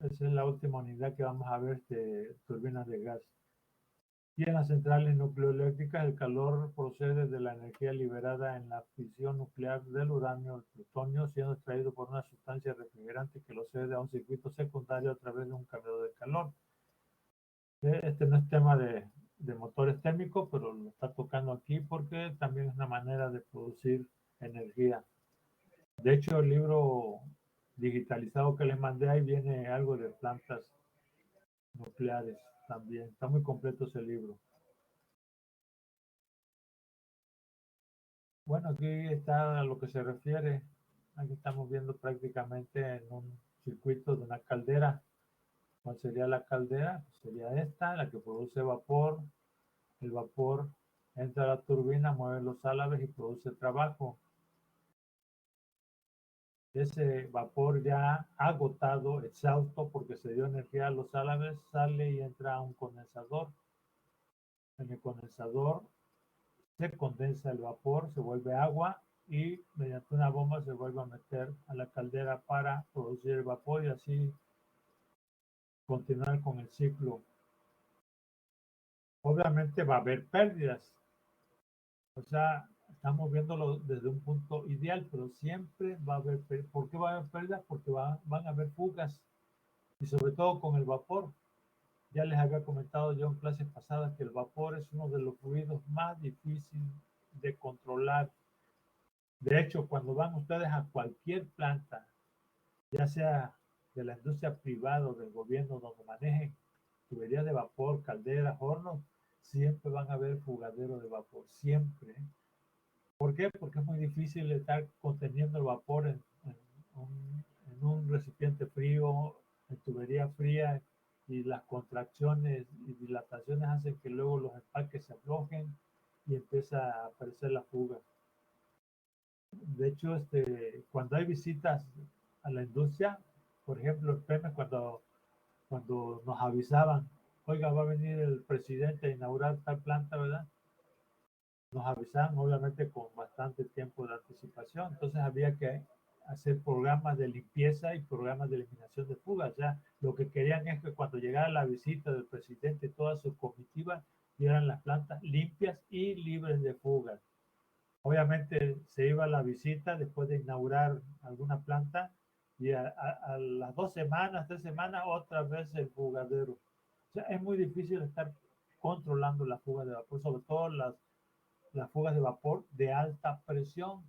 esa es la última unidad que vamos a ver, turbinas de gas. Y en las centrales nucleoeléctricas, el calor procede de la energía liberada en la fisión nuclear del uranio o el plutonio, siendo extraído por una sustancia refrigerante que lo cede a un circuito secundario a través de un cambiador de calor. Este no es tema de motores térmicos, pero lo está tocando aquí porque también es una manera de producir energía. De hecho, el libro digitalizado que les mandé, ahí viene algo de plantas nucleares también. Está muy completo ese libro. Bueno, aquí está a lo que se refiere. Aquí estamos viendo prácticamente en un circuito de una caldera. ¿Cuál sería la caldera? Sería esta, la que produce vapor. El vapor entra a la turbina, mueve los álabes y produce trabajo. Ese vapor ya agotado, exhausto, porque se dio energía a los álabes, sale y entra a un condensador. En el condensador se condensa el vapor, se vuelve agua y mediante una bomba se vuelve a meter a la caldera para producir el vapor y así continuar con el ciclo. Obviamente va a haber pérdidas, o sea, estamos viéndolo desde un punto ideal, pero siempre va a haber pérdidas. ¿Por qué va a haber pérdidas? Porque van a haber fugas y sobre todo con el vapor. Ya les había comentado yo en clases pasadas que el vapor es uno de los fluidos más difíciles de controlar. De hecho, cuando van ustedes a cualquier planta, ya sea de la industria privada o del gobierno, donde manejen tuberías de vapor, calderas, hornos, siempre van a haber fugaderos de vapor, siempre. ¿Por qué? Porque es muy difícil estar conteniendo el vapor en un recipiente frío, en tubería fría, y las contracciones y dilataciones hacen que luego los empaques se aflojen y empieza a aparecer la fuga. De hecho, cuando hay visitas a la industria, por ejemplo, en Pemex, cuando nos avisaban, oiga, va a venir el presidente a inaugurar tal planta, ¿verdad? Nos avisaban obviamente con bastante tiempo de anticipación, entonces había que hacer programas de limpieza y programas de eliminación de fugas. Ya lo que querían es que cuando llegara la visita del presidente, toda su comitiva, vieran las plantas limpias y libres de fugas. Obviamente se iba a la visita después de inaugurar alguna planta y a las 2 semanas, 3 semanas, otra vez el fugadero. O sea, es muy difícil estar controlando la fuga de vapor, sobre todo las fugas de vapor de alta presión.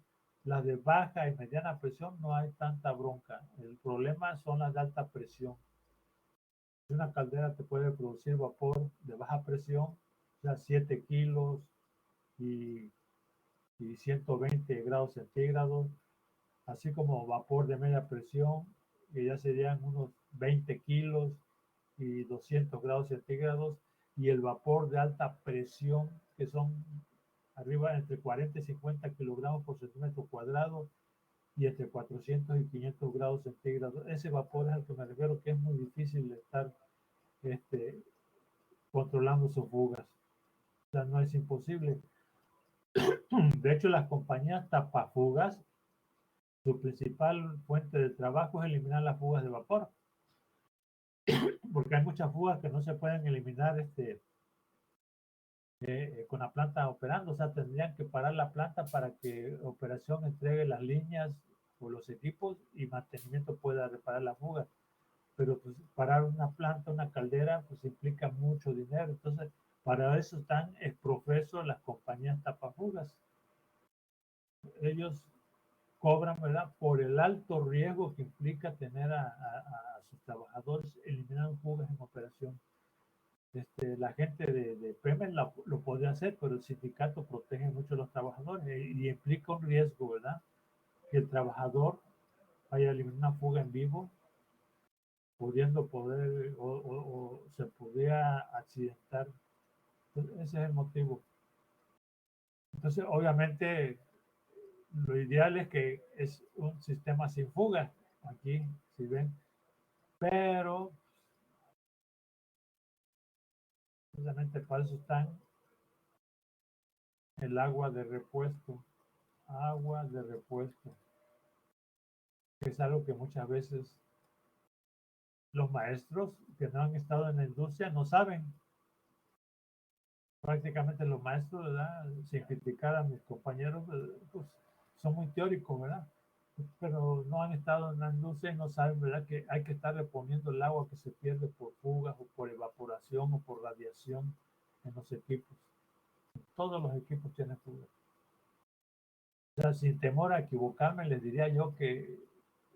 Las de baja y mediana presión no hay tanta bronca. El problema son las de alta presión. Si una caldera te puede producir vapor de baja presión, o sea, 7 kilos y 120 grados centígrados, así como vapor de media presión, que ya serían unos 20 kilos y 200 grados centígrados, y el vapor de alta presión, que son arriba entre 40 y 50 kilogramos por centímetro cuadrado y entre 400 y 500 grados centígrados. Ese vapor es al que me refiero, que es muy difícil de estar este, controlando sus fugas. O sea, no es imposible. De hecho, las compañías tapafugas, su principal fuente de trabajo es eliminar las fugas de vapor, porque hay muchas fugas que no se pueden eliminar con la planta operando, o sea, tendrían que parar la planta para que operación entregue las líneas o los equipos y mantenimiento pueda reparar la fuga. Pero pues parar una planta, una caldera, pues implica mucho dinero. Entonces, para eso están profesos las compañías tapafugas. Ellos cobran, ¿verdad? Por el alto riesgo que implica tener a sus trabajadores eliminando fugas en operación. La gente de Pemex lo podría hacer, pero el sindicato protege mucho a los trabajadores y implica un riesgo, ¿verdad? Que el trabajador vaya a eliminar una fuga en vivo, pudiendo poder o se pudiera accidentar. Entonces, ese es el motivo. Entonces, obviamente, lo ideal es que es un sistema sin fuga. Aquí, si ven, pero precisamente para eso están el agua de repuesto, que es algo que muchas veces los maestros que no han estado en la industria no saben. Prácticamente los maestros, ¿verdad? Sin criticar a mis compañeros, pues son muy teóricos, ¿verdad? Pero no han estado en la industria y no saben, ¿verdad? Que hay que estar reponiendo el agua que se pierde por fugas o por evaporación o por radiación en los equipos. Todos los equipos tienen fugas. O sea, sin temor a equivocarme, les diría yo que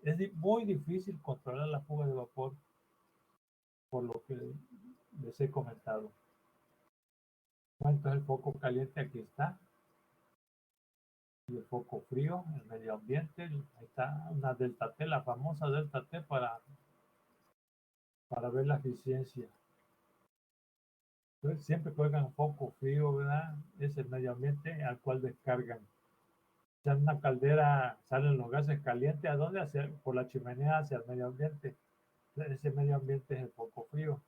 es muy difícil controlar la fuga de vapor por lo que les he comentado. ¿Cuánto es el foco caliente? Aquí está. Y el foco frío, el medio ambiente. Ahí está una delta T, la famosa delta T para ver la eficiencia. Entonces, siempre que oigan foco frío, ¿verdad? Es el medio ambiente al cual descargan. Ya en una caldera salen los gases calientes, ¿a dónde? Por la chimenea hacia el medio ambiente. Ese medio ambiente es el foco frío.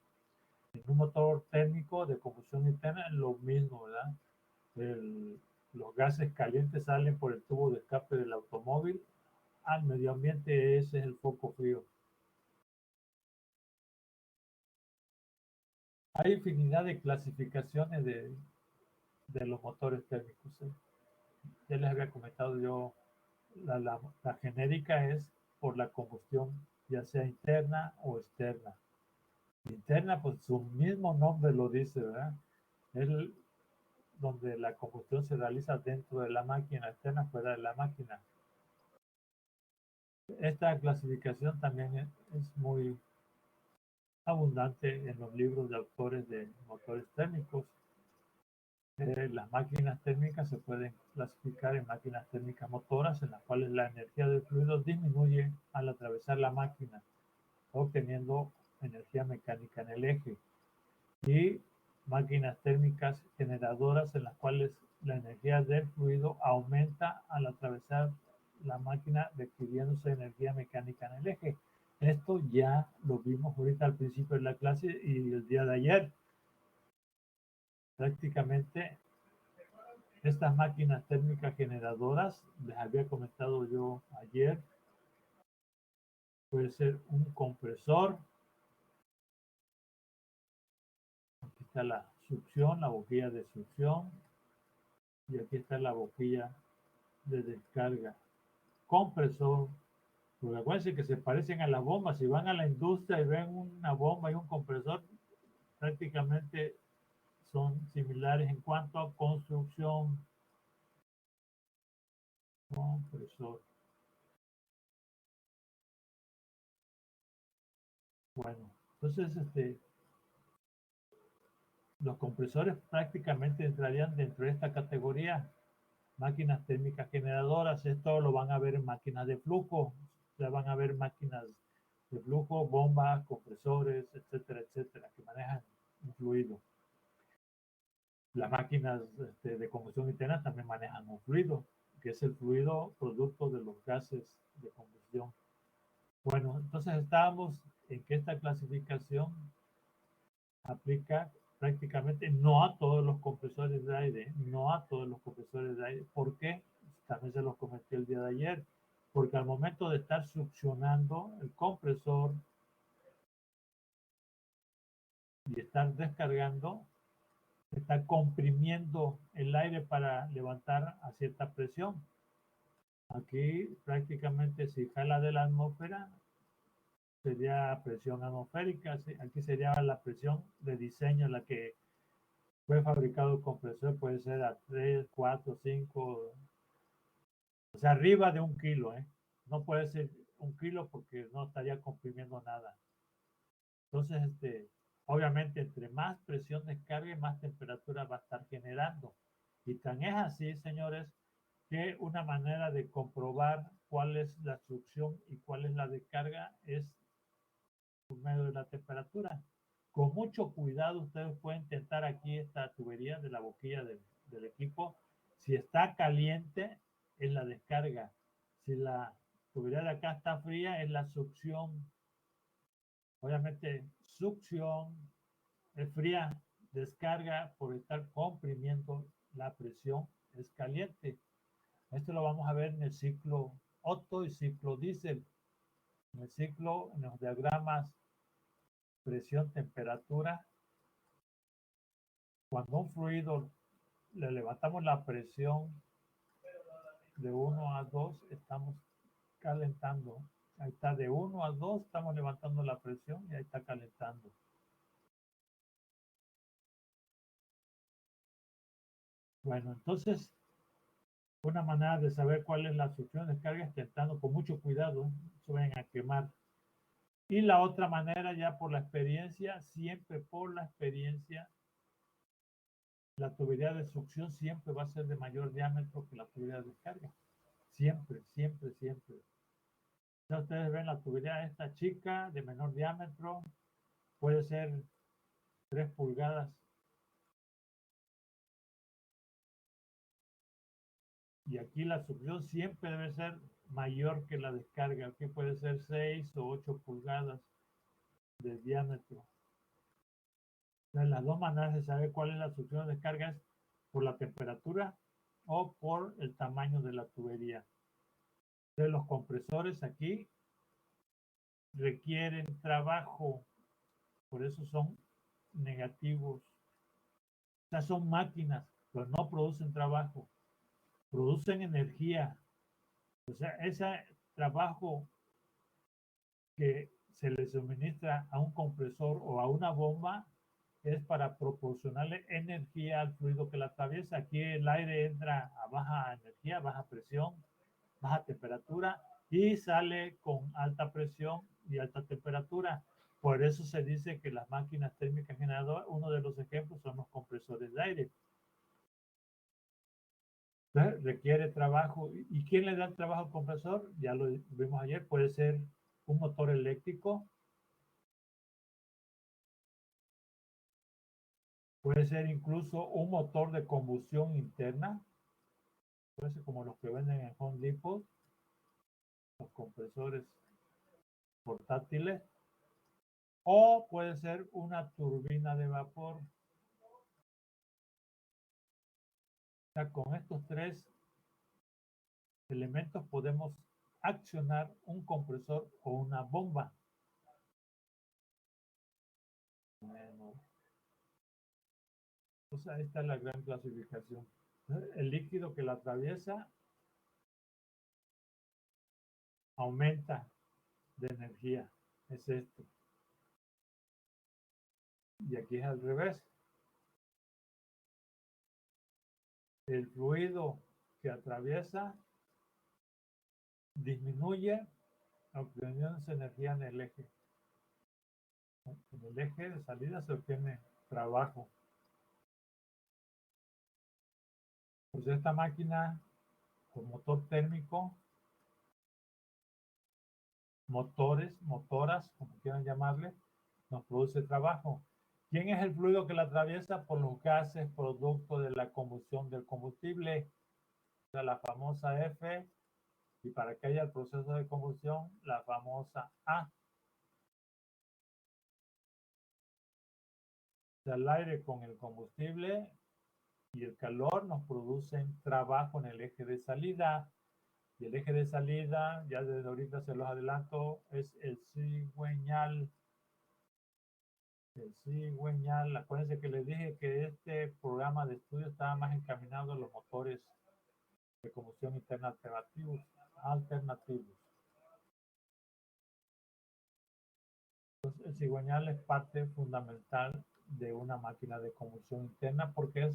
En un motor térmico de combustión interna es lo mismo, ¿verdad? Los gases calientes salen por el tubo de escape del automóvil al medio ambiente, ese es el foco frío. Hay infinidad de clasificaciones de los motores térmicos. Ya les había comentado yo, la genérica es por la combustión, ya sea interna o externa. Interna, pues su mismo nombre lo dice, ¿verdad? Es donde la combustión se realiza dentro de la máquina, externa fuera de la máquina. Esta clasificación también es muy abundante en los libros de autores de motores térmicos. Las máquinas térmicas se pueden clasificar en máquinas térmicas motoras, en las cuales la energía del fluido disminuye al atravesar la máquina, obteniendo energía mecánica en el eje. Y máquinas térmicas generadoras, en las cuales la energía del fluido aumenta al atravesar la máquina, requiriéndose energía mecánica en el eje. Esto ya lo vimos ahorita al principio de la clase y el día de ayer. Prácticamente estas máquinas térmicas generadoras, les había comentado yo ayer, puede ser un compresor. Aquí está la succión, la boquilla de succión. Y aquí está la boquilla de descarga. Compresor. Porque acuérdense que se parecen a las bombas. Si van a la industria y ven una bomba y un compresor, prácticamente son similares en cuanto a construcción. Compresor. Bueno, entonces los compresores prácticamente entrarían dentro de esta categoría. Máquinas térmicas generadoras, esto lo van a ver en máquinas de flujo, ya van a ver máquinas de flujo, bombas, compresores, etcétera, etcétera, que manejan un fluido. Las máquinas de combustión interna también manejan un fluido, que es el fluido producto de los gases de combustión. Bueno, entonces estábamos en que esta clasificación aplica prácticamente no a todos los compresores de aire, no a todos los compresores de aire. ¿Por qué? También se los comenté el día de ayer, porque al momento de estar succionando el compresor y estar descargando, está comprimiendo el aire para levantar a cierta presión. Aquí prácticamente si jala de la atmósfera, sería presión atmosférica, aquí sería la presión de diseño, la que fue fabricado el compresor, puede ser a 3, 4, 5, o sea, arriba de 1 kilo, ¿eh? No puede ser 1 kilo porque no estaría comprimiendo nada. Entonces, obviamente, entre más presión descargue, más temperatura va a estar generando. Y tan es así, señores, que una manera de comprobar cuál es la succión y cuál es la descarga es por medio de la temperatura. Con mucho cuidado ustedes pueden intentar aquí esta tubería de la boquilla del equipo. Si está caliente, es la descarga. Si la tubería de acá está fría, es la succión. Obviamente, succión es fría, descarga por estar comprimiendo la presión es caliente. Esto lo vamos a ver en el ciclo Otto y ciclo Diesel. En el ciclo, en los diagramas presión, temperatura. Cuando un fluido le levantamos la presión de 1 a 2, estamos calentando. Ahí está, de 1 a 2 estamos levantando la presión y ahí está calentando. Bueno, entonces, una manera de saber cuál es la succión de descarga es tentando con mucho cuidado, no se vayan a quemar. Y la otra manera, ya por la experiencia, siempre por la experiencia, la tubería de succión siempre va a ser de mayor diámetro que la tubería de descarga. Siempre, siempre, siempre. Ya ustedes ven la tubería esta chica, de menor diámetro, puede ser 3 pulgadas. Y aquí la succión siempre debe ser mayor que la descarga. Aquí puede ser 6 o 8 pulgadas de diámetro. Entonces, las dos maneras de saber cuál es la succión de descarga es por la temperatura o por el tamaño de la tubería. Entonces, los compresores aquí requieren trabajo, por eso son negativos. O sea, son máquinas, pero no producen trabajo, producen energía. O sea, ese trabajo que se le suministra a un compresor o a una bomba es para proporcionarle energía al fluido que la atraviesa. Aquí el aire entra a baja energía, baja presión, baja temperatura y sale con alta presión y alta temperatura. Por eso se dice que las máquinas térmicas generadoras, uno de los ejemplos son los compresores de aire. Entonces, requiere trabajo. ¿Y quién le da el trabajo al compresor? Ya lo vimos ayer, puede ser un motor eléctrico, puede ser incluso un motor de combustión interna, puede ser como los que venden en Home Depot, los compresores portátiles, o puede ser una turbina de vapor. O sea, con estos tres elementos podemos accionar un compresor o una bomba. Bueno, pues ahí está la gran clasificación. El líquido que la atraviesa aumenta de energía, es esto. Y aquí es al revés. El fluido que atraviesa disminuye obteniéndose energía en el eje. En el eje de salida se obtiene trabajo. Pues esta máquina con motor térmico, motores, motoras, como quieran llamarle, nos produce trabajo. ¿Quién es el fluido que la atraviesa? Por los gases producto de la combustión del combustible, o sea, la famosa F, y para que haya el proceso de combustión, la famosa A. O sea, el aire con el combustible y el calor nos producen trabajo en el eje de salida. Y el eje de salida, ya desde ahorita se los adelanto, es el cigüeñal. El cigüeñal, acuérdense que les dije que este programa de estudio estaba más encaminado a los motores de combustión interna alternativos. Entonces, el cigüeñal es parte fundamental de una máquina de combustión interna porque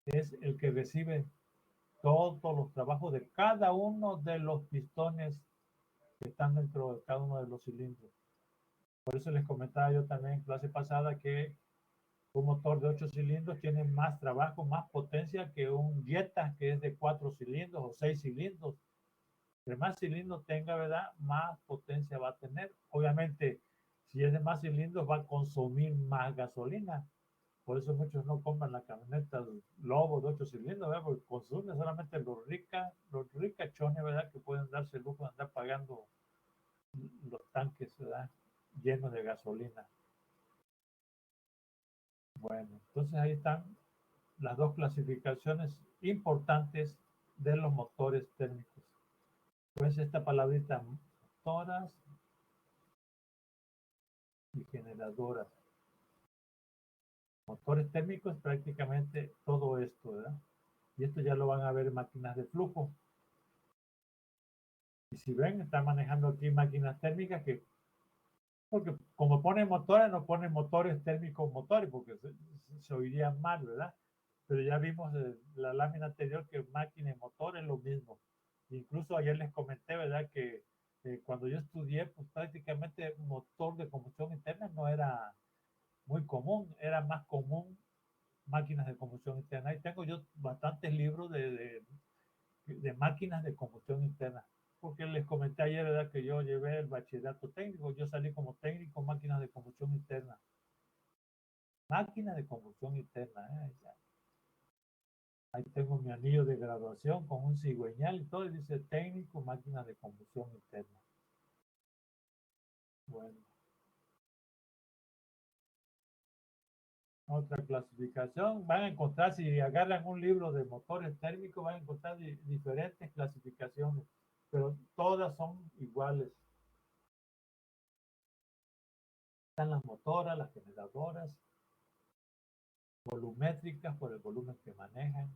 es el que recibe todos los trabajos de cada uno de los pistones que están dentro de cada uno de los cilindros. Por eso les comentaba yo también en clase pasada que un motor de 8 cilindros tiene más trabajo, más potencia que un Jetta que es de 4 cilindros o 6 cilindros. Entre más cilindros tenga, ¿verdad? Más potencia va a tener. Obviamente, si es de más cilindros, va a consumir más gasolina. Por eso muchos no compran la camioneta Lobo de 8 cilindros, ¿verdad? Porque consume solamente los ricachones, ¿verdad? Que pueden darse el lujo de andar pagando los tanques, ¿verdad? Llenos de gasolina. Bueno, entonces ahí están las dos clasificaciones importantes de los motores térmicos. Pues esta palabrita, motoras, y generadoras. Motores térmicos, prácticamente todo esto, ¿verdad? Y esto ya lo van a ver en máquinas de flujo. Y si ven, está manejando aquí máquinas térmicas que, porque como ponen motores, no ponen motores térmicos motores, porque se oirían mal, ¿verdad? Pero ya vimos la lámina anterior que máquina y motor es lo mismo. Incluso ayer les comenté, ¿verdad? Que cuando yo estudié, pues prácticamente motor de combustión interna no era muy común, era más común máquinas de combustión interna. Ahí tengo yo bastantes libros de máquinas de combustión interna, porque les comenté ayer, ¿verdad? Que yo llevé el bachillerato técnico, yo salí como técnico en máquinas de combustión interna. Máquinas de combustión interna, Ahí tengo mi anillo de graduación con un cigüeñal y todo, y dice técnico máquinas de combustión interna. Bueno. Otra clasificación, van a encontrar, si agarran un libro de motores térmicos, van a encontrar diferentes clasificaciones, pero todas son iguales. Están las motoras, las generadoras, volumétricas por el volumen que manejan,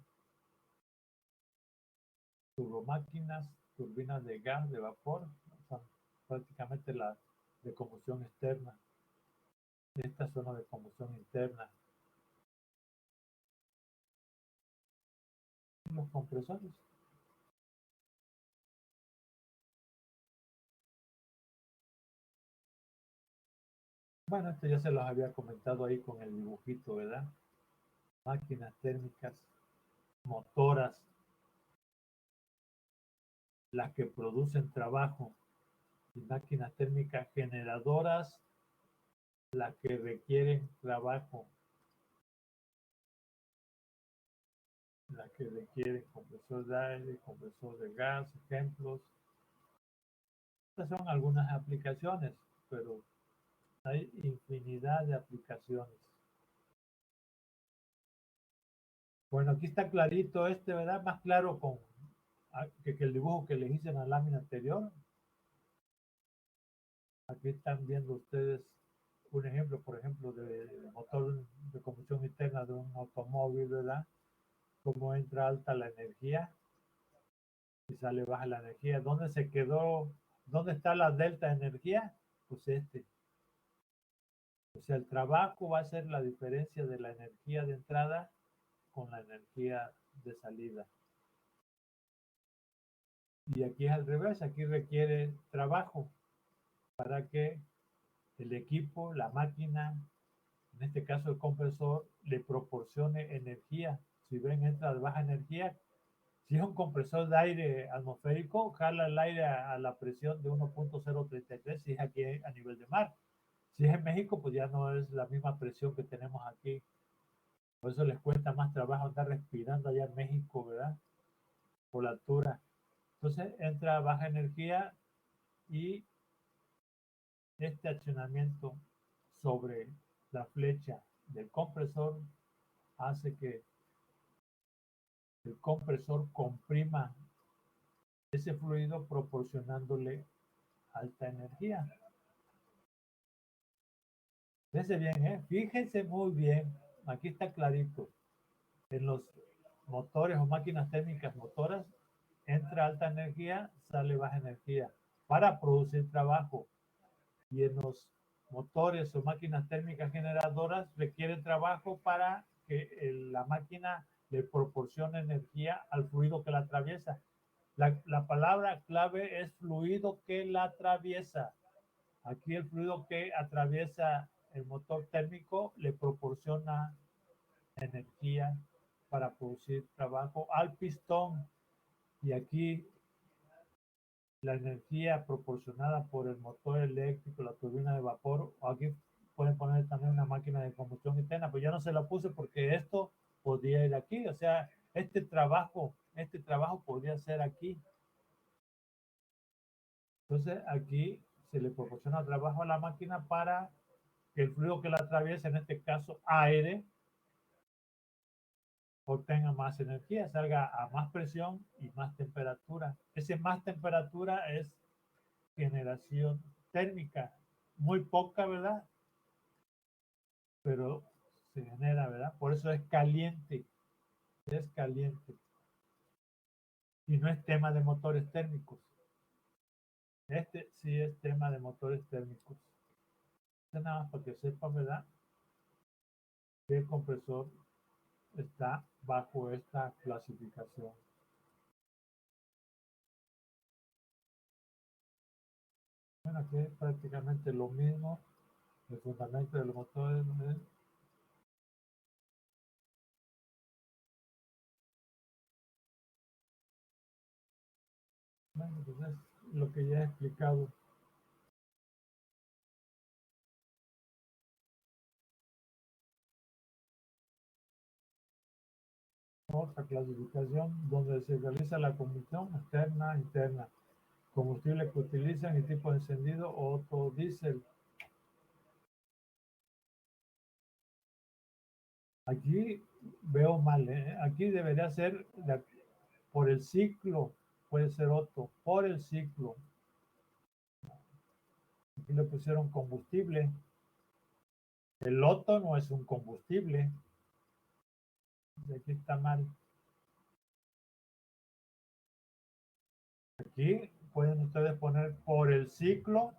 turbomáquinas, turbinas de gas, de vapor, son prácticamente las de combustión externa. Estas son las de combustión interna. Los compresores. Bueno, esto ya se los había comentado ahí con el dibujito, ¿verdad? Máquinas térmicas, motoras, las que producen trabajo, y máquinas térmicas generadoras, las que requieren trabajo, las que requieren compresor de aire, compresor de gas, ejemplos. Estas son algunas aplicaciones, pero hay infinidad de aplicaciones. Bueno, aquí está clarito este, ¿verdad? Más claro que el dibujo que les hice en la lámina anterior. Aquí están viendo ustedes un ejemplo, por ejemplo, de motor de combustión interna de un automóvil, ¿verdad? Cómo entra alta la energía y sale baja la energía. ¿Dónde se quedó? ¿Dónde está la delta de energía? Pues este. O sea, el trabajo va a ser la diferencia de la energía de entrada con la energía de salida. Y aquí es al revés, aquí requiere trabajo para que el equipo, la máquina, en este caso el compresor, le proporcione energía. Si ven, entra de baja energía. Si es un compresor de aire atmosférico, jala el aire a la presión de 1.033 si es aquí a nivel de mar. Si es en México, pues ya no es la misma presión que tenemos aquí. Por eso les cuesta más trabajo estar respirando allá en México, ¿verdad? Por la altura. Entonces entra baja energía y este accionamiento sobre la flecha del compresor hace que el compresor comprima ese fluido proporcionándole alta energía. Fíjense bien, fíjense muy bien, aquí está clarito. En los motores o máquinas térmicas motoras entra alta energía, sale baja energía para producir trabajo. Y en los motores o máquinas térmicas generadoras requiere trabajo para que la máquina le proporcione energía al fluido que la atraviesa. La palabra clave es fluido que la atraviesa. Aquí el fluido que atraviesa el motor térmico le proporciona energía para producir trabajo al pistón. Y aquí la energía proporcionada por el motor eléctrico, la turbina de vapor, o aquí pueden poner también una máquina de combustión interna, pero ya no se la puse porque esto podría ir aquí, o sea, este trabajo podría ser aquí. Entonces aquí se le proporciona trabajo a la máquina para que el fluido que la atraviesa, en este caso aire, obtenga más energía, salga a más presión y más temperatura. Ese más temperatura es generación térmica, muy poca, ¿verdad? pero se genera, ¿verdad? Por eso es caliente, y no es tema de motores térmicos. Este sí es tema de motores térmicos. Nada más para que sepan, ¿verdad? Que el compresor está bajo esta clasificación. Bueno, aquí es prácticamente lo mismo. El fundamento de los motores es bueno, pues es lo que ya he explicado. Otra clasificación donde se realiza la combustión externa, interna, combustible que utilizan y tipo de encendido o autodiesel. Aquí veo mal, ¿eh? Aquí debería ser por el ciclo, puede ser otro, por el ciclo. Aquí le pusieron combustible. El loto no es un combustible. Aquí está mal. Aquí pueden ustedes poner por el ciclo.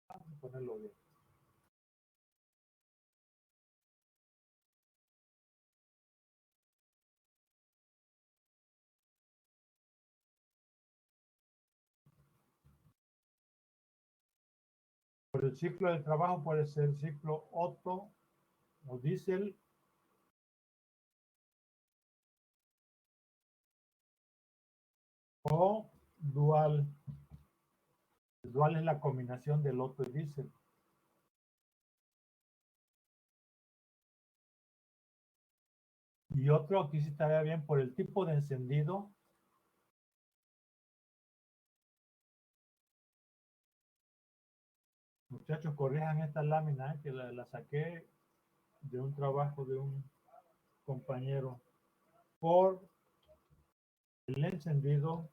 Vamos a ponerlo bien. Por el ciclo de trabajo puede ser ciclo Otto o diésel o dual. El dual es la combinación del Otto y diésel. Y otro, aquí sí estaría bien por el tipo de encendido. Muchachos, corrijan esta lámina que la saqué de un trabajo de un compañero. Por el encendido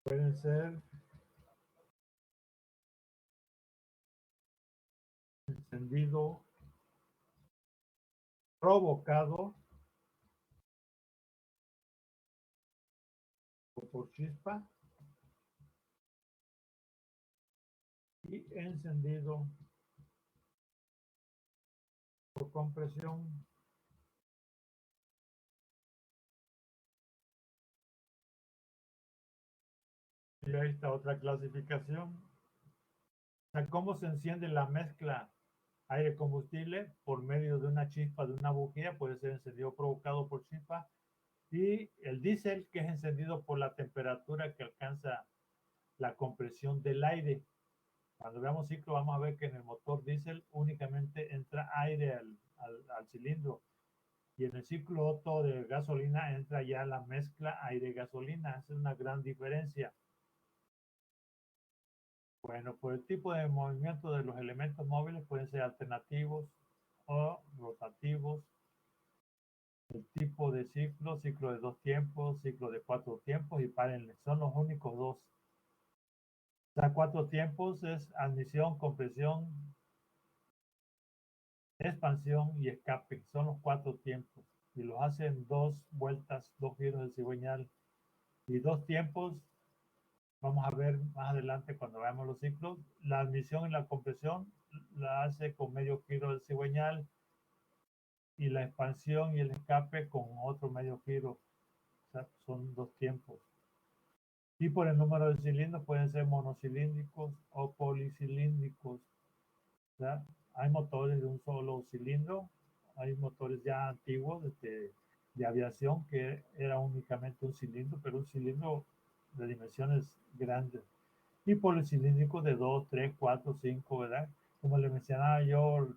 pueden ser encendido provocado o por chispa y encendido por compresión. Y ahí está otra clasificación. O sea, ¿cómo se enciende la mezcla aire-combustible? Por medio de una chispa de una bujía, puede ser encendido provocado por chispa. Y el diésel, que es encendido por la temperatura que alcanza la compresión del aire. Cuando veamos ciclo, vamos a ver que en el motor diésel únicamente entra aire al cilindro. Y en el ciclo Otto de gasolina entra ya la mezcla aire-gasolina. Esa es una gran diferencia. Bueno, por el tipo de movimiento de los elementos móviles pueden ser alternativos o rotativos. El tipo de ciclo, ciclo de 2 tiempos, ciclo de 4 tiempos y párenle. Son los únicos dos. O sea, 4 tiempos es admisión, compresión, expansión y escape. Son los 4 tiempos. Y los hacen 2 vueltas, 2 giros de cigüeñal. Y 2 tiempos, vamos a ver más adelante cuando veamos los ciclos. La admisión y la compresión la hace con medio giro del cigüeñal y la expansión y el escape con otro medio giro. O sea, son 2 tiempos. Y por el número de cilindros pueden ser monocilíndricos o policilíndricos. O sea, hay motores de un solo cilindro, hay motores ya antiguos de aviación que era únicamente un cilindro, pero un cilindro de dimensiones grandes. Y policilíndricos de 2, 3, 4, 5, ¿verdad? Como le mencionaba yo,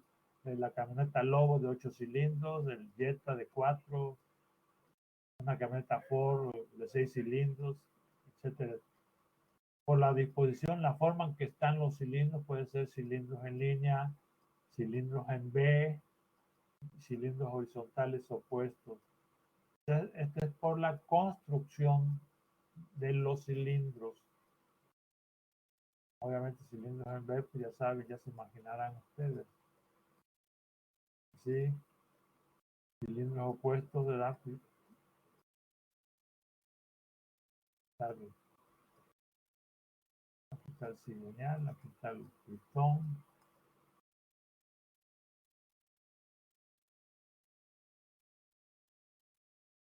la camioneta Lobo de 8 cilindros, el Jetta de 4, una camioneta Ford de 6 cilindros, etcétera. Por la disposición, la forma en que están los cilindros, puede ser cilindros en línea, cilindros en B, cilindros horizontales opuestos. Esto es por la construcción de los cilindros. Obviamente cilindros en B, pues ya saben, ya se imaginarán ustedes. Sí, cilindros opuestos de la saben. Aquí está el cigüeñal, aquí está el pistón.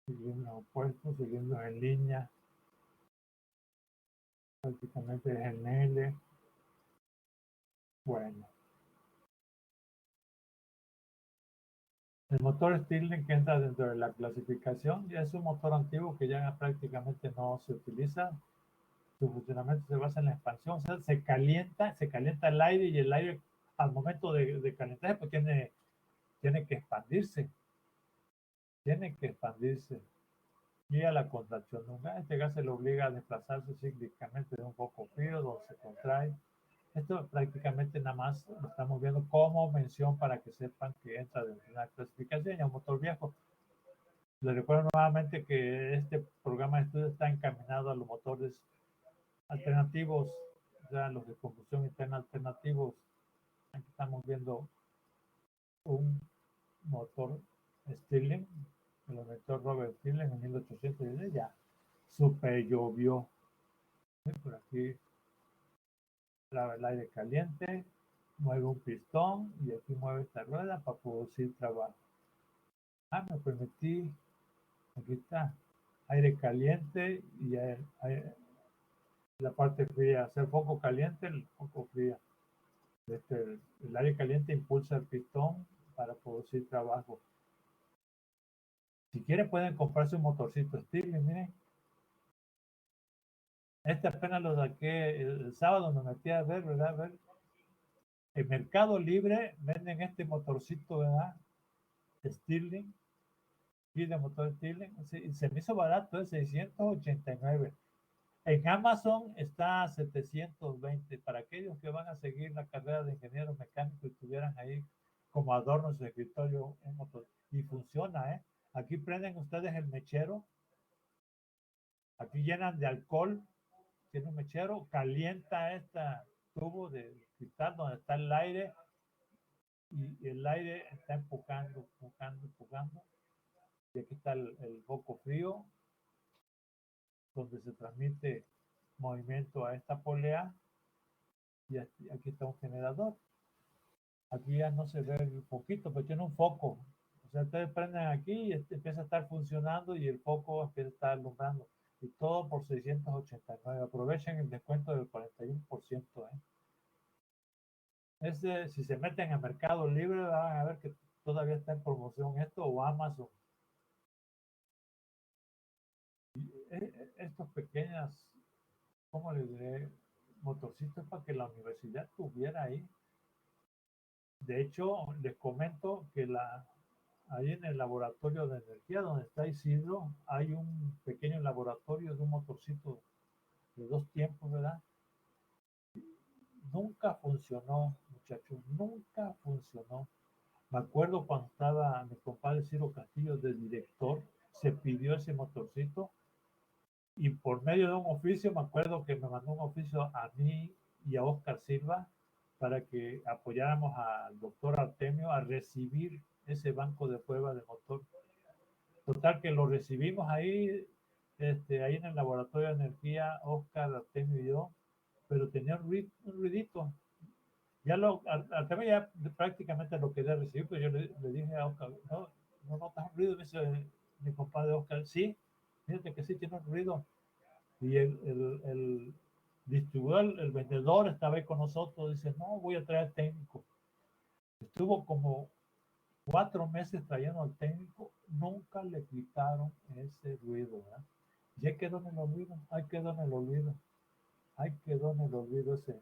Cilindros opuestos, cilindros en línea. Prácticamente es en L. Bueno. El motor Stirling que entra dentro de la clasificación ya es un motor antiguo que ya prácticamente no se utiliza. Su funcionamiento se basa en la expansión, o sea, se calienta el aire y el aire al momento de calentar pues tiene que expandirse, y a la contracción de un gas. Este gas se le obliga a desplazarse cíclicamente de un foco frío donde se contrae. Esto prácticamente nada más lo estamos viendo como mención para que sepan que entra dentro de una clasificación y un motor viejo. Les recuerdo nuevamente que este programa de estudio está encaminado a los motores alternativos, o sea, los de combustión interna alternativos. Aquí estamos viendo un motor Stirling, el inventor Robert Stirling en 1810, ya super llovió. Por aquí el aire caliente, mueve un pistón y aquí mueve esta rueda para producir trabajo. Me permití, aquí está, aire caliente y la parte fría, hacer foco caliente, el foco fría. El aire caliente impulsa el pistón para producir trabajo. Si quieren pueden comprarse un motorcito Stirling, miren. Este apenas lo saqué el sábado, me metí a ver, ¿verdad? A ver. En Mercado Libre venden este motorcito, ¿verdad? Stirling, y de motor Stirling. Se me hizo barato, es 689. En Amazon está a 720. Para aquellos que van a seguir la carrera de ingeniero mecánico y tuvieran ahí como adorno en su escritorio un motor. Y funciona, ¿eh? Aquí prenden ustedes el mechero. Aquí llenan de alcohol. Tiene un mechero. Calienta este tubo de cristal donde está el aire. Y el aire está empujando. Y aquí está el foco frío donde se transmite movimiento a esta polea. Y aquí está un generador. Aquí ya no se ve el foquito, pero tiene un foco. O sea, ustedes prenden aquí y empieza a estar funcionando y el foco empieza a estar alumbrando. Y todo por 689. Aprovechen el descuento del 41%. Si se meten a Mercado Libre, van a ver que todavía está en promoción esto o Amazon. Estos pequeñas, ¿cómo les diré? Motorcitos para que la universidad tuviera ahí. De hecho, les comento que ahí en el laboratorio de energía donde está Isidro, hay un pequeño laboratorio de un motorcito de 2 tiempos, ¿verdad? Nunca funcionó, muchachos, nunca funcionó. Me acuerdo cuando estaba mi compadre Ciro Castillo de director, se pidió ese motorcito y por medio de un oficio, me acuerdo que me mandó un oficio a mí y a Oscar Silva para que apoyáramos al doctor Artemio a recibir ese banco de prueba de motor. Total que lo recibimos ahí, ahí en el laboratorio de energía, Oscar, Artemio y yo, pero tenía un ruidito. Artemio ya prácticamente lo quería recibir, pero yo le dije a Oscar, no notas un ruido, me dice mi compadre Oscar, sí, fíjate que sí tiene un ruido. Y el distribuidor, el vendedor estaba ahí con nosotros, dice, no, voy a traer técnico. Estuvo como 4 meses trayendo al técnico, nunca le quitaron ese ruido, ¿verdad? Y ahí quedó en el olvido, ese.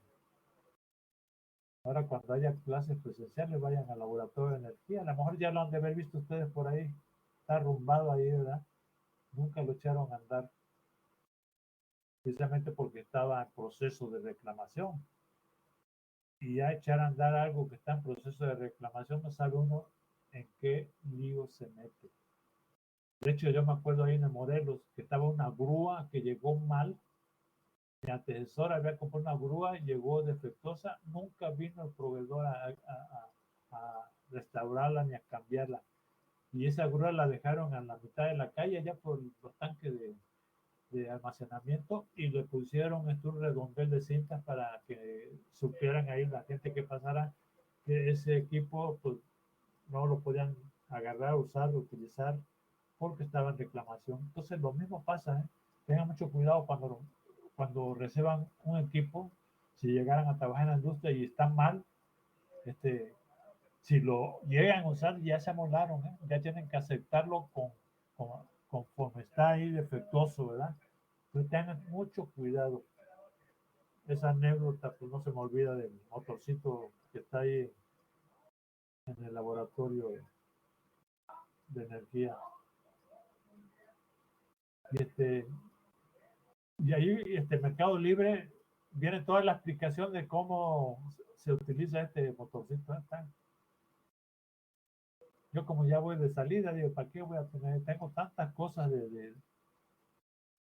Ahora cuando haya clases presenciales, vayan al laboratorio de energía. A lo mejor ya lo han de haber visto ustedes por ahí. Está arrumbado ahí, ¿verdad? Nunca lo echaron a andar, precisamente porque estaba en proceso de reclamación. Y ya echar a andar algo que está en proceso de reclamación, no sabe uno en qué lío se mete. De hecho, yo me acuerdo ahí en Morelos que estaba una grúa que llegó mal. Mi antecesor había comprado una grúa y llegó defectuosa. Nunca vino el proveedor a restaurarla ni a cambiarla. Y esa grúa la dejaron a la mitad de la calle, allá por los tanques de almacenamiento, y le pusieron un redondel de cintas para que supieran ahí la gente que pasara que ese equipo pues, no lo podían agarrar, usar, utilizar porque estaba en reclamación. Entonces lo mismo pasa, ¿eh? Tengan mucho cuidado cuando reciban un equipo, si llegaran a trabajar en la industria y están mal, este, si lo llegan a usar ya se amolaron, ¿eh? Ya tienen que aceptarlo con, conforme está ahí defectuoso, ¿verdad? Entonces tengan mucho cuidado. Esa anécdota pues no se me olvida del motorcito que está ahí en el laboratorio de energía. Y y ahí Mercado Libre viene toda la explicación de cómo se utiliza este motorcito. Yo como ya voy de salida, digo, ¿para qué voy a tener? Tengo tantas cosas de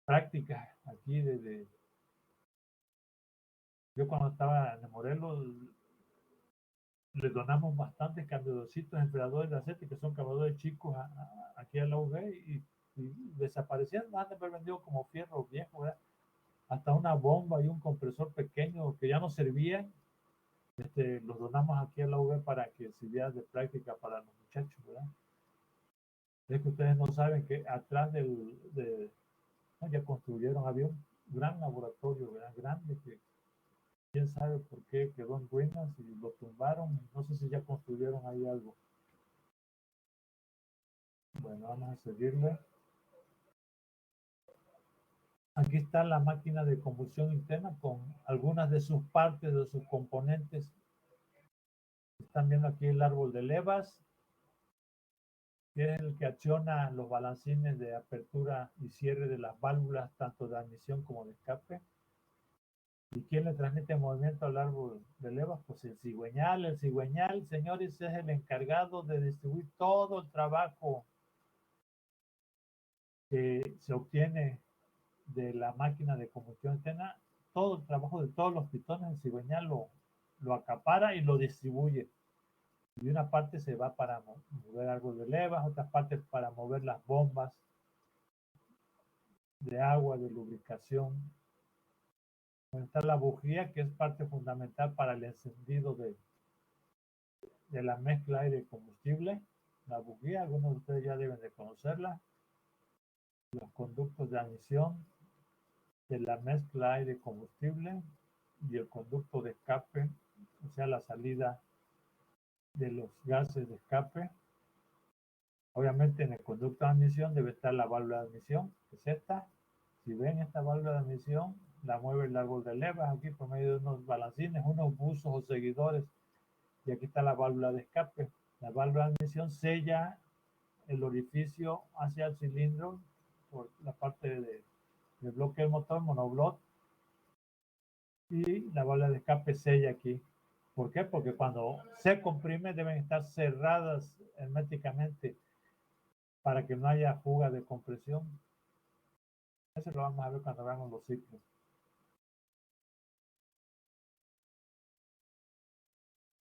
prácticas aquí. Yo cuando estaba en Morelos le donamos bastantes cambiadorcitos, enfriadores de aceite, que son cambiadores chicos aquí a la UV y desaparecían, han de haber vendido como fierro viejo, ¿verdad? Hasta una bomba y un compresor pequeño que ya no servían, los donamos aquí a la UV para que sirviera de práctica para los muchachos, ¿verdad? Es que ustedes no saben que atrás no, ya construyeron, había un gran laboratorio, ¿verdad? Grande, que quién sabe por qué quedó en ruinas y lo tumbaron. No sé si ya construyeron ahí algo. Bueno, vamos a seguirle. Aquí está la máquina de combustión interna con algunas de sus partes, de sus componentes. Están viendo aquí el árbol de levas, que es el que acciona los balancines de apertura y cierre de las válvulas, tanto de admisión como de escape. ¿Y quién le transmite movimiento al árbol de levas? Pues el cigüeñal. El cigüeñal, señores, es el encargado de distribuir todo el trabajo que se obtiene de la máquina de combustión interna. Todo el trabajo de todos los pistones, el cigüeñal lo acapara y lo distribuye. Y una parte se va para mover árbol de levas, otra parte para mover las bombas de agua, de lubricación. Está la bujía, que es parte fundamental para el encendido de la mezcla aire-combustible. La bujía, algunos de ustedes ya deben de conocerla. Los conductos de admisión de la mezcla aire-combustible y el conducto de escape, o sea, la salida de los gases de escape. Obviamente en el conducto de admisión debe estar la válvula de admisión, que es esta. Si ven esta válvula de admisión, la mueve el árbol de levas aquí por medio de unos balancines, unos buzos o seguidores. Y aquí está la válvula de escape. La válvula de admisión sella el orificio hacia el cilindro por la parte del bloque del motor, monobloc, y la válvula de escape sella aquí. ¿Por qué? Porque cuando se comprime deben estar cerradas herméticamente para que no haya fuga de compresión. Eso lo vamos a ver cuando veamos los ciclos.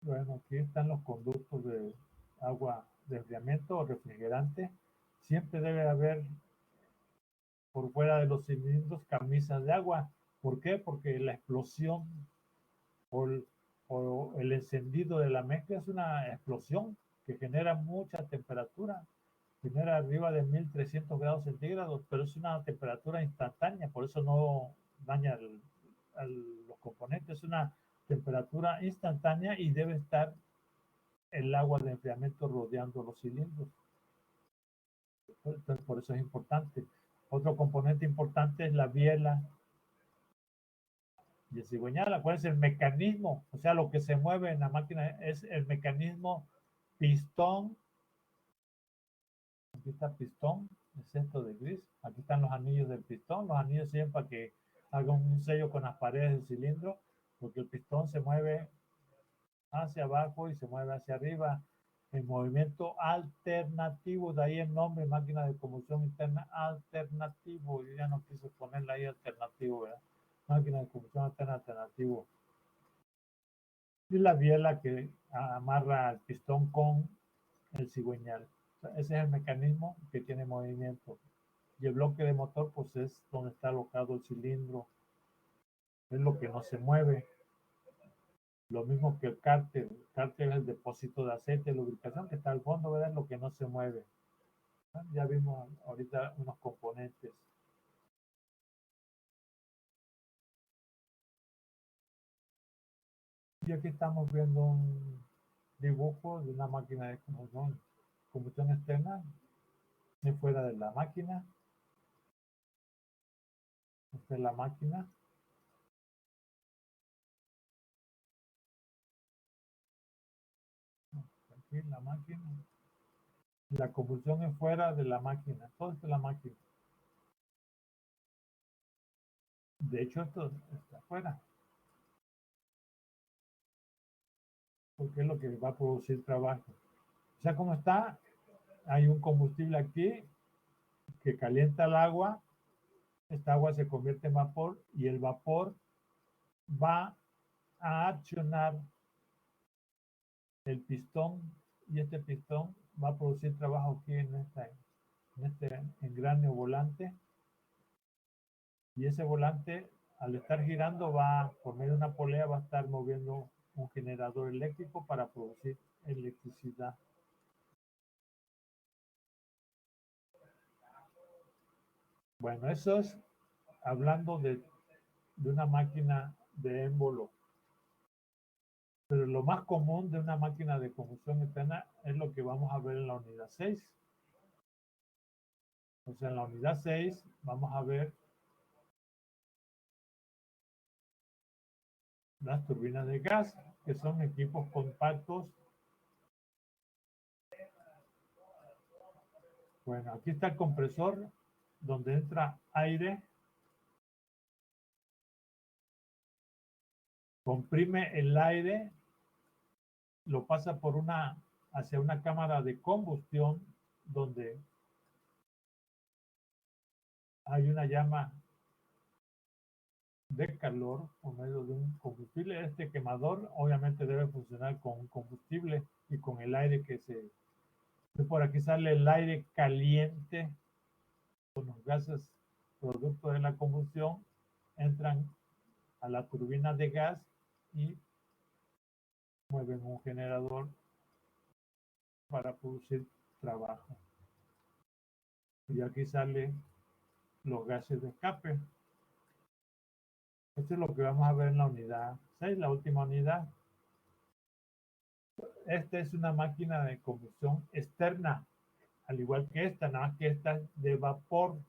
Bueno, aquí están los conductos de agua de enfriamiento o refrigerante. Siempre debe haber por fuera de los cilindros camisas de agua. ¿Por qué? Porque la explosión o el encendido de la mezcla es una explosión que genera mucha temperatura, genera arriba de 1300 grados centígrados, pero es una temperatura instantánea, por eso no daña los componentes, es una temperatura instantánea y debe estar el agua de enfriamiento rodeando los cilindros. Entonces, por eso es importante. Otro componente importante es la biela y el cigüeñal. ¿Cuál es el mecanismo? O sea, lo que se mueve en la máquina es el mecanismo pistón. Aquí está pistón, es esto de gris. Aquí están los anillos del pistón. Los anillos sirven para que haga un sello con las paredes del cilindro, porque el pistón se mueve hacia abajo y se mueve hacia arriba. en movimiento alternativo, de ahí el nombre, máquina de combustión interna alternativo. Yo ya no quise ponerle ahí alternativo, ¿verdad? Máquina de combustión alterna alternativo. Y la biela que amarra al pistón con el cigüeñal. O sea, ese es el mecanismo que tiene movimiento. Y el bloque de motor, pues es donde está alocado el cilindro. Es lo que no se mueve. Lo mismo que el cárter. El cárter es el depósito de aceite de lubricación que está al fondo, ¿verdad? Es lo que no se mueve. Ya vimos ahorita unos componentes. Y aquí estamos viendo un dibujo de una máquina de combustión externa, de fuera de la máquina. Esta es la máquina. Aquí la máquina. La combustión es fuera de la máquina. Todo esto es la máquina. De hecho, esto está afuera. Porque es lo que va a producir trabajo. O sea, como está, hay un combustible aquí que calienta el agua. Esta agua se convierte en vapor y el vapor va a accionar el pistón y este pistón va a producir trabajo aquí en este engrane o volante, y ese volante al estar girando va por medio de una polea va a estar moviendo un generador eléctrico para producir electricidad. Bueno, eso es hablando de una máquina de émbolo. Pero lo más común de una máquina de combustión interna es lo que vamos a ver en la unidad 6. O sea, en la unidad 6 vamos a ver las turbinas de gas, que son equipos compactos. Bueno, aquí está el compresor, donde entra aire, comprime el aire, lo pasa hacia una cámara de combustión, donde hay una llama de calor por medio de un combustible. Este quemador obviamente debe funcionar con un combustible y con el aire que se... Por aquí sale el aire caliente con los gases producto de la combustión, entran a la turbina de gas y mueven un generador para producir trabajo. Y aquí salen los gases de escape. Esto es lo que vamos a ver en la unidad 6, la última unidad. Esta es una máquina de combustión externa, al igual que esta, nada más que esta es de vapor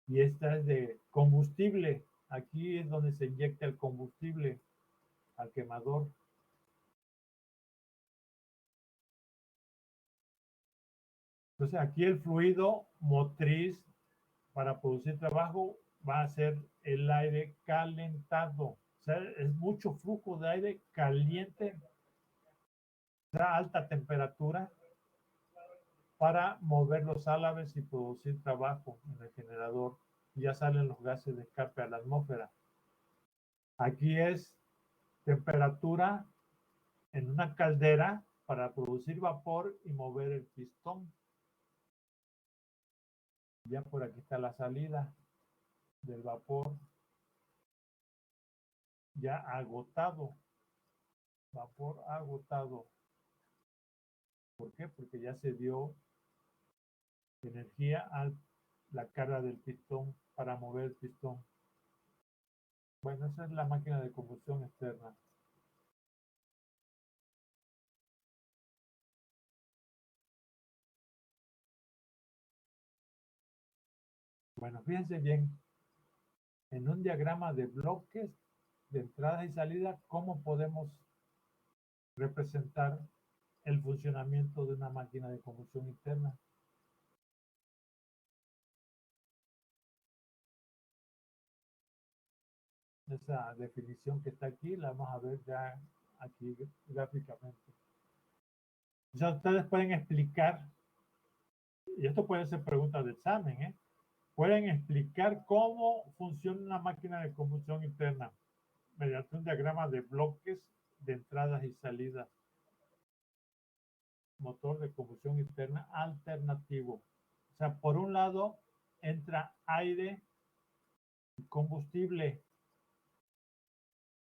y esta es de combustible. Aquí es donde se inyecta el combustible al quemador. Entonces aquí el fluido motriz para producir trabajo va a ser el aire calentado. O sea, es mucho flujo de aire caliente a alta temperatura para mover los álabes y producir trabajo en el generador. Ya salen los gases de escape a la atmósfera. Aquí es temperatura en una caldera para producir vapor y mover el pistón. Ya por aquí está la salida del vapor ya agotado, vapor agotado. ¿Por qué? Porque ya se dio energía a la carga del pistón para mover el pistón. Bueno, esa es la máquina de combustión externa. Bueno, fíjense bien, en un diagrama de bloques de entrada y salida, ¿cómo podemos representar el funcionamiento de una máquina de combustión interna? Esa definición que está aquí la vamos a ver ya aquí gráficamente. O sea, ustedes pueden explicar, y esto puede ser pregunta de examen, pueden explicar cómo funciona una máquina de combustión interna mediante un diagrama de bloques de entradas y salidas. Motor de combustión interna alternativo. O sea, por un lado entra aire y combustible.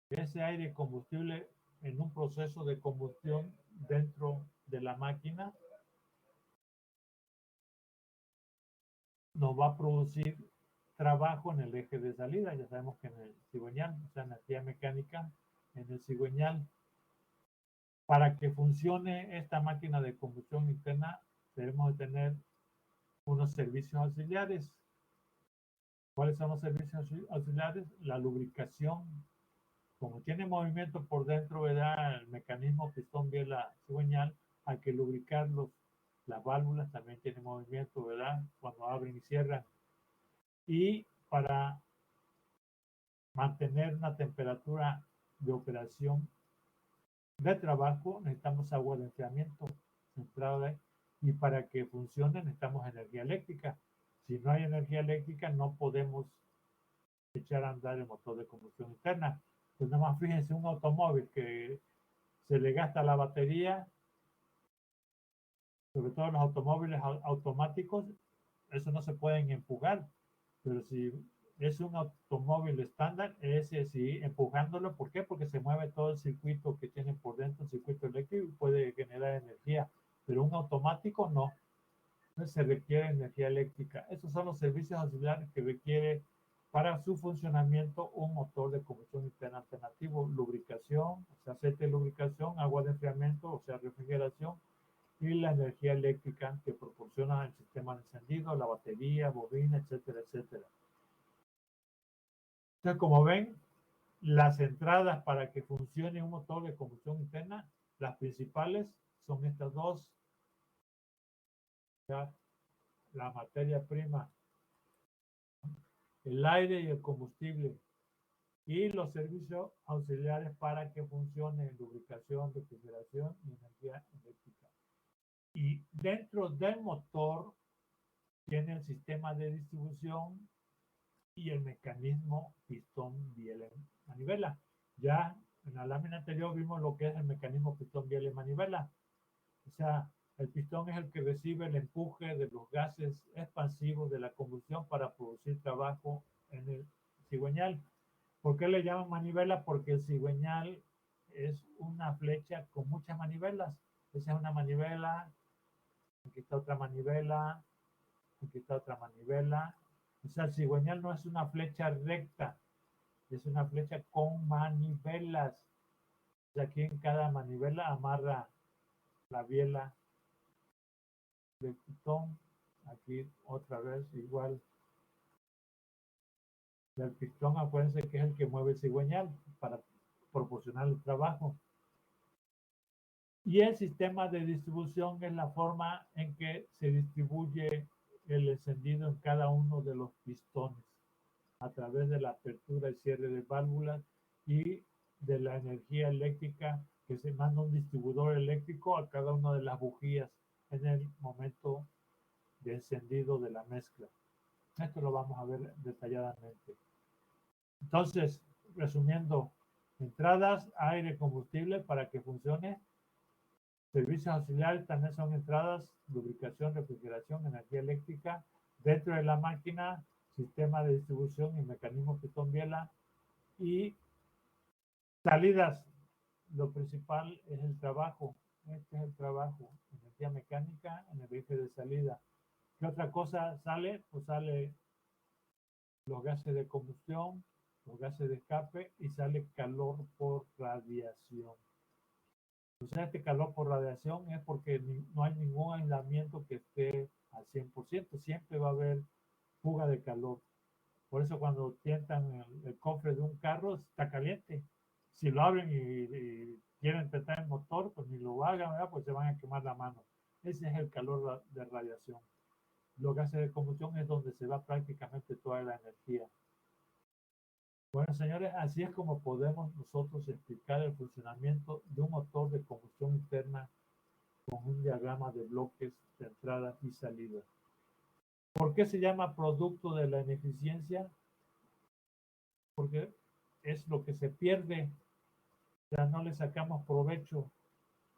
Ese aire y combustible en un proceso de combustión dentro de la máquina nos va a producir trabajo en el eje de salida. Ya sabemos que en el cigüeñal, o sea, energía mecánica en el cigüeñal. Para que funcione esta máquina de combustión interna, debemos de tener unos servicios auxiliares. ¿Cuáles son los servicios auxiliares? La lubricación. Como tiene movimiento por dentro, ¿verdad? El mecanismo pistón biela cigüeñal, hay que lubricarlos. Las válvulas también tienen movimiento, ¿verdad? Cuando abren y cierran. Y para mantener una temperatura de operación de trabajo necesitamos agua de enfriamiento centrada, y para que funcione necesitamos energía eléctrica. Si no hay energía eléctrica no podemos echar a andar el motor de combustión interna. Pues nada más fíjense, un automóvil que se le gasta la batería, sobre todo los automóviles automáticos, eso no se pueden empujar, pero si es un automóvil estándar, ese sí, empujándolo. ¿Por qué? Porque se mueve todo el circuito que tiene por dentro, el circuito eléctrico, y puede generar energía, pero un automático no. Entonces se requiere energía eléctrica. Esos son los servicios auxiliares que requiere para su funcionamiento un motor de combustión interna alternativo: lubricación, o sea, aceite de lubricación, agua de enfriamiento, o sea, refrigeración, y la energía eléctrica que proporciona el sistema de encendido, la batería, bobina, etcétera, etcétera. Entonces, como ven, las entradas para que funcione un motor de combustión interna, las principales son estas dos. Ya, la materia prima, el aire y el combustible, y los servicios auxiliares para que funcione lubricación, refrigeración y energía eléctrica. Y dentro del motor tiene el sistema de distribución y el mecanismo pistón biela manivela. Ya en la lámina anterior vimos lo que es el mecanismo pistón biela manivela. O sea, el pistón es el que recibe el empuje de los gases expansivos de la combustión para producir trabajo en el cigüeñal. ¿Por qué le llaman manivela? Porque el cigüeñal es una flecha con muchas manivelas. Esa es una manivela, aquí está otra manivela, aquí está otra manivela. O sea, el cigüeñal no es una flecha recta, es una flecha con manivelas. O sea, aquí en cada manivela amarra la biela del pistón. Aquí otra vez igual. El pistón, acuérdense que es el que mueve el cigüeñal para proporcionar el trabajo. Y el sistema de distribución es la forma en que se distribuye el encendido en cada uno de los pistones a través de la apertura y cierre de válvulas y de la energía eléctrica que se manda un distribuidor eléctrico a cada una de las bujías en el momento de encendido de la mezcla. Esto lo vamos a ver detalladamente. Entonces, resumiendo, entradas, aire, combustible para que funcione. Servicios auxiliares también son entradas, lubricación, refrigeración, energía eléctrica. Dentro de la máquina, sistema de distribución y mecanismo pistón biela. Y salidas, lo principal es el trabajo. Este es el trabajo, energía mecánica en el eje de salida. ¿Qué otra cosa sale? Pues sale los gases de combustión, los gases de escape, y sale calor por radiación. Entonces, este calor por radiación es porque no hay ningún aislamiento que esté al 100%, siempre va a haber fuga de calor. Por eso cuando tientan el cofre de un carro está caliente. Si lo abren y quieren tentar el motor, pues ni lo hagan, ¿verdad? Pues se van a quemar la mano. Ese es el calor de radiación. Los gases de combustión es donde se va prácticamente toda la energía. Bueno, señores, así es como podemos nosotros explicar el funcionamiento de un motor de combustión interna con un diagrama de bloques de entrada y salida. ¿Por qué se llama producto de la ineficiencia? Porque es lo que se pierde, ya no le sacamos provecho,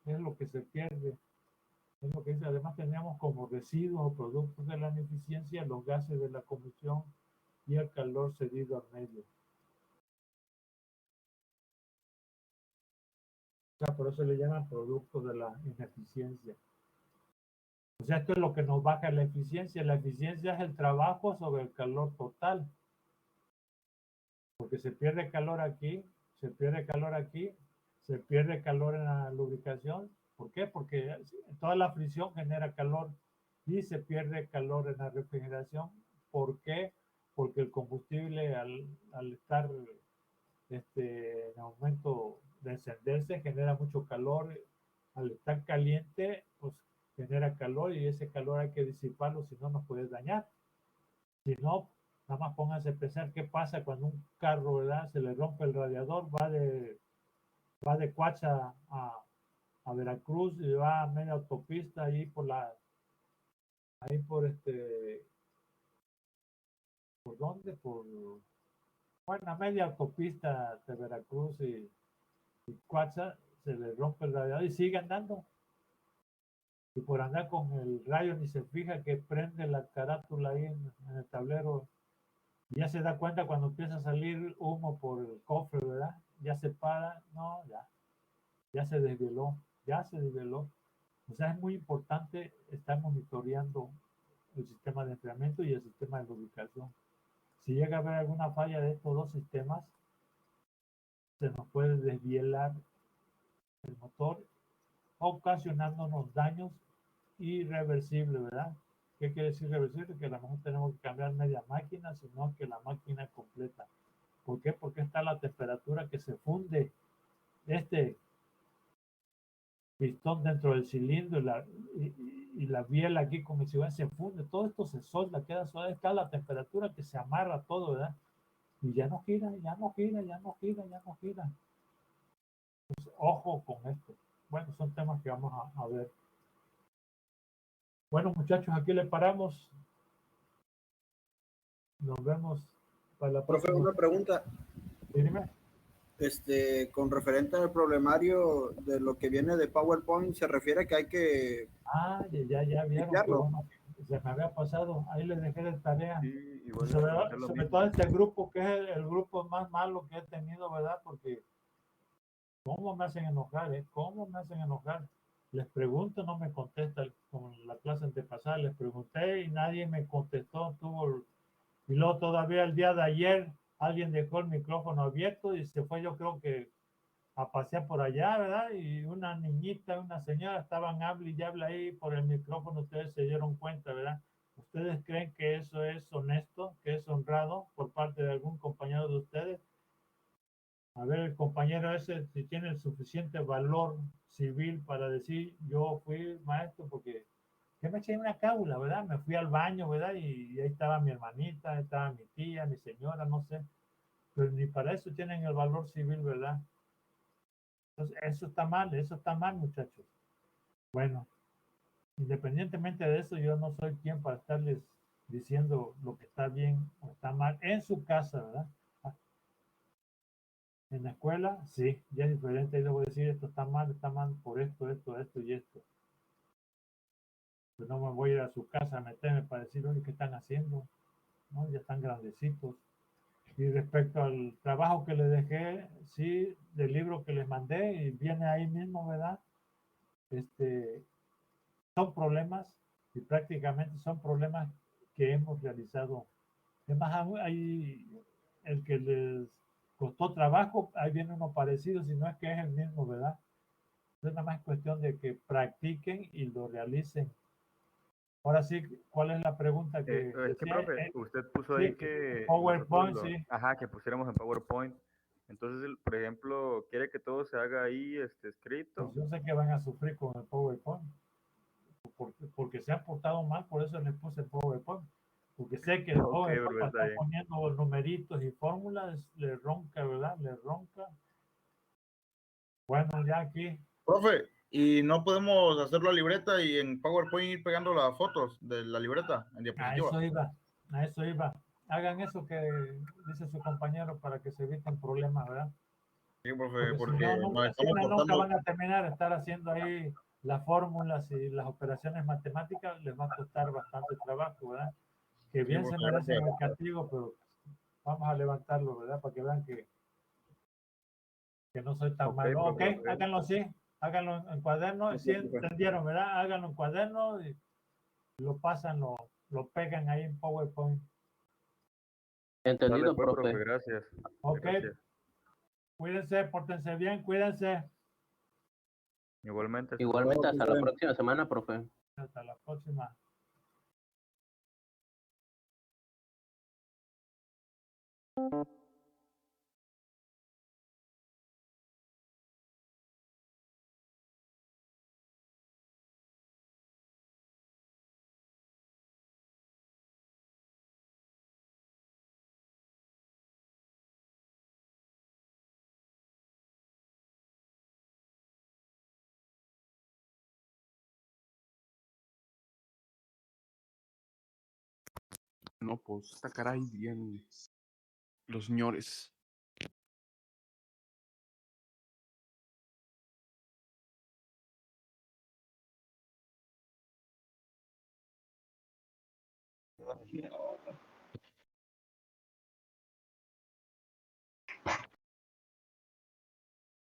es lo que se pierde. Es lo que dice. Además tenemos como residuos o productos de la ineficiencia los gases de la combustión y el calor cedido al medio. O sea, por eso le llaman producto de la ineficiencia. O sea, esto es lo que nos baja la eficiencia. La eficiencia es el trabajo sobre el calor total. Porque se pierde calor aquí, se pierde calor aquí, se pierde calor en la lubricación. ¿Por qué? Porque toda la fricción genera calor y se pierde calor en la refrigeración. ¿Por qué? Porque el combustible al estar en aumento de encenderse genera mucho calor. Al estar caliente, pues genera calor y ese calor hay que disiparlo, si no nos puede dañar. Si no, nada más pónganse a pensar qué pasa cuando un carro, ¿verdad? Se le rompe el radiador, va de Coacha a Veracruz y va a media autopista ahí ¿por dónde? Bueno, a media autopista de Veracruz y Coacha se le rompe el radiador y sigue andando. Y por andar con el rayo ni se fija que prende la carátula ahí en el tablero. Ya se da cuenta cuando empieza a salir humo por el cofre, ¿verdad? Ya se para, no, ya se desveló, ya se desveló. O sea, es muy importante estar monitoreando el sistema de enfriamiento y el sistema de lubricación. Si llega a haber alguna falla de estos dos sistemas, se nos puede desvielar el motor, ocasionándonos daños irreversibles, ¿verdad? ¿Qué quiere decir reversible? Que a lo mejor tenemos que cambiar media máquina, sino que la máquina completa. ¿Por qué? Porque está la temperatura que se funde este pistón dentro del cilindro y la biela aquí como si se funde. Todo esto se solda, queda suave. Está la temperatura que se amarra todo, ¿verdad? Y ya no gira, ya no gira, ya no gira, ya no gira. Pues, ojo con esto. Bueno, son temas que vamos a ver. Bueno, muchachos, aquí le paramos. Nos vemos para la Profe, próxima. una pregunta. Dime. Con referente al problemario de lo que viene de PowerPoint, se refiere que hay que Ya vieron que limpiarlo. bueno, se me había pasado. Ahí les dejé de tarea. Sí, igual Sobre todo este grupo, que es el grupo más malo que he tenido, ¿verdad? Porque ¿cómo me hacen enojar, eh? ¿Cómo me hacen enojar? Les pregunto, no me contesta, como la clase antepasada, les pregunté y nadie me contestó. Y luego todavía el día de ayer alguien dejó el micrófono abierto y se fue, yo creo que a pasear por allá, ¿verdad? Y una niñita, una señora estaban hable y habla ahí por el micrófono, ustedes se dieron cuenta, ¿verdad? ¿Ustedes creen que eso es honesto, que es honrado por parte de algún compañero de ustedes? A ver, el compañero ese, si tiene el suficiente valor civil para decir, yo fui maestro porque yo me eché una cábula, ¿verdad? Me fui al baño, ¿verdad? Y ahí estaba mi hermanita, ahí estaba mi tía, mi señora, no sé. Pero ni para eso tienen el valor civil, ¿verdad? Entonces, eso está mal, muchachos. Bueno, independientemente de eso, yo no soy quien para estarles diciendo lo que está bien o está mal en su casa, ¿verdad? En la escuela, sí, ya es diferente. Ahí les voy a decir, esto está mal por esto, esto y esto. Yo no me voy a ir a su casa a meterme para decir, oye, ¿qué están haciendo? ¿No? Ya están grandecitos. Y respecto al trabajo que les dejé, sí, del libro que les mandé, y viene ahí mismo, ¿verdad? Son problemas y prácticamente son problemas que hemos realizado. Además, hay el que les costó trabajo, ahí viene uno parecido, si no es que es el mismo, ¿verdad? Es nada más cuestión de que practiquen y lo realicen. Ahora sí, ¿cuál es la pregunta que es que, profe, usted puso sí, ahí que PowerPoint, sí. ajá, que pusiéramos en PowerPoint. Entonces, por ejemplo, ¿quiere que todo se haga ahí escrito? Pues yo sé que van a sufrir con el PowerPoint, porque se han portado mal, por eso les puse PowerPoint. Porque sé que el Ok, PowerPoint profe, está está bien. poniendo numeritos y fórmulas, le ronca, ¿verdad? Le ronca. Bueno, ya aquí. Profe, Y no podemos hacerlo a libreta y en PowerPoint ir pegando las fotos de la libreta en A diapositiva. eso iba, a eso iba. Hagan eso que dice su compañero para que se eviten problemas, ¿verdad? Sí, profe, Porque si porque no, nos nunca, estamos nunca cortando. van a terminar de estar haciendo ahí las fórmulas y las operaciones matemáticas, les va a costar bastante trabajo, ¿verdad? Que bien se profe, merecen gracias. el castigo, pero vamos a levantarlo, ¿verdad? Para que vean que no soy tan Ok, malo. Ok, profe, ok. háganlo así, háganlo en cuaderno, Sí, si profe. entendieron, ¿verdad? Háganlo en cuaderno y lo pasan, lo pegan ahí en PowerPoint. Dale Entendido, pues, profe, profe. gracias. Ok, Gracias. cuídense, pórtense bien, cuídense. Igualmente, hasta Igualmente, luego. hasta la próxima semana, profe. Hasta la próxima. No, pues, está caray bien los señores.